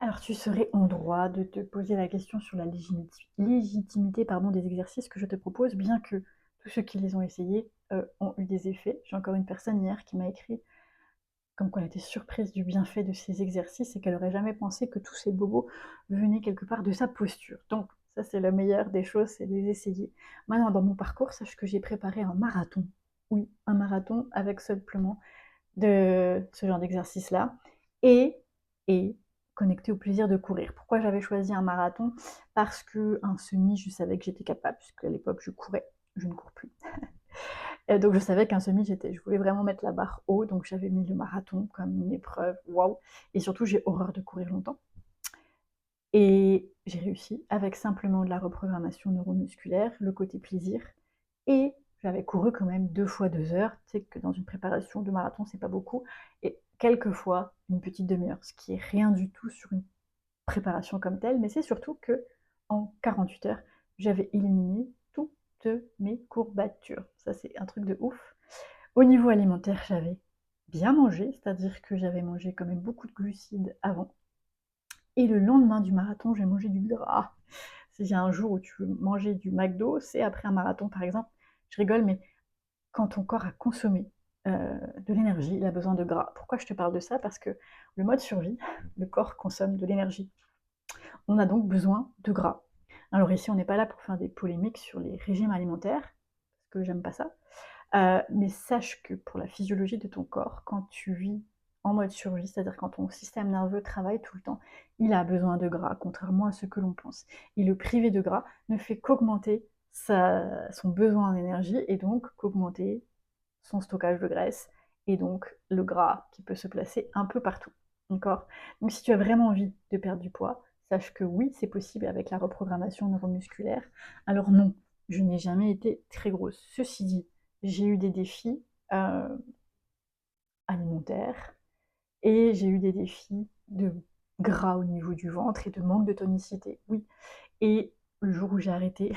Alors, tu serais en droit de te poser la question sur la légitimité pardon, des exercices que je te propose, bien que tous ceux qui les ont essayés ont eu des effets. J'ai encore une personne hier qui m'a écrit comme quoi elle était surprise du bienfait de ces exercices et qu'elle aurait jamais pensé que tous ces bobos venaient quelque part de sa posture. Donc, ça, c'est la meilleure des choses, c'est de les essayer. Maintenant, dans mon parcours, sache que j'ai préparé un marathon. Oui, un marathon avec simplement de ce genre d'exercice-là et et connecté au plaisir de courir. Pourquoi j'avais choisi un marathon? Parce qu'un semi, je savais que j'étais capable, puisqu'à l'époque je courais, je ne cours plus. Donc je savais qu'un semi, je voulais vraiment mettre la barre haut, donc j'avais mis le marathon comme une épreuve, waouh! Et surtout, j'ai horreur de courir longtemps et j'ai réussi avec simplement de la reprogrammation neuromusculaire, le côté plaisir et j'avais couru quand même 2 fois 2 heures. Tu sais que dans une préparation de marathon, c'est pas beaucoup et quelques fois une petite demi-heure, ce qui est rien du tout sur une préparation comme telle, mais c'est surtout qu'en 48 heures, j'avais éliminé toutes mes courbatures. Ça, c'est un truc de ouf. Au niveau alimentaire, j'avais bien mangé, c'est-à-dire que j'avais mangé quand même beaucoup de glucides avant et le lendemain du marathon, j'ai mangé du gras. S'il y a un jour où tu veux manger du McDo, c'est après un marathon, par exemple. Je rigole, mais quand ton corps a consommé de l'énergie, il a besoin de gras. Pourquoi je te parle de ça? Parce que le mode survie, le corps consomme de l'énergie. On a donc besoin de gras. Alors ici, on n'est pas là pour faire des polémiques sur les régimes alimentaires, parce que j'aime pas ça. Mais sache que pour la physiologie de ton corps, quand tu vis en mode survie, c'est-à-dire quand ton système nerveux travaille tout le temps, il a besoin de gras, contrairement à ce que l'on pense. Et le priver de gras ne fait qu'augmenter son besoin en énergie et donc qu'augmenter son stockage de graisse et donc le gras qui peut se placer un peu partout. D'accord? Donc si tu as vraiment envie de perdre du poids, sache que oui, c'est possible avec la reprogrammation neuromusculaire. Alors non, je n'ai jamais été très grosse. Ceci dit, j'ai eu des défis alimentaires et j'ai eu des défis de gras au niveau du ventre et de manque de tonicité. Oui. Et le jour où j'ai arrêté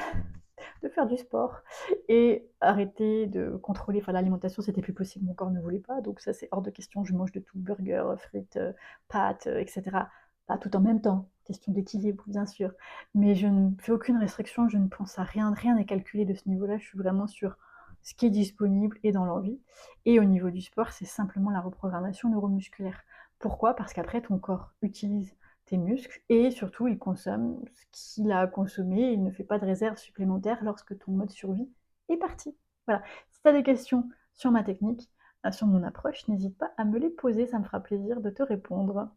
de faire du sport et arrêter de contrôler, enfin l'alimentation, c'était plus possible, mon corps ne voulait pas, donc ça c'est hors de question, je mange de tout, burger, frites, pâtes, etc. Pas tout en même temps, question d'équilibre bien sûr, mais je ne fais aucune restriction, je ne pense à rien, rien n'est calculé de ce niveau-là, je suis vraiment sur ce qui est disponible et dans l'envie. Et au niveau du sport, c'est simplement la reprogrammation neuromusculaire. Pourquoi? Parce qu'après ton corps utilise tes muscles et surtout il consomme ce qu'il a à consommer, il ne fait pas de réserve supplémentaire lorsque ton mode survie est parti. Voilà. Si tu as des questions sur ma technique, sur mon approche, n'hésite pas à me les poser, ça me fera plaisir de te répondre.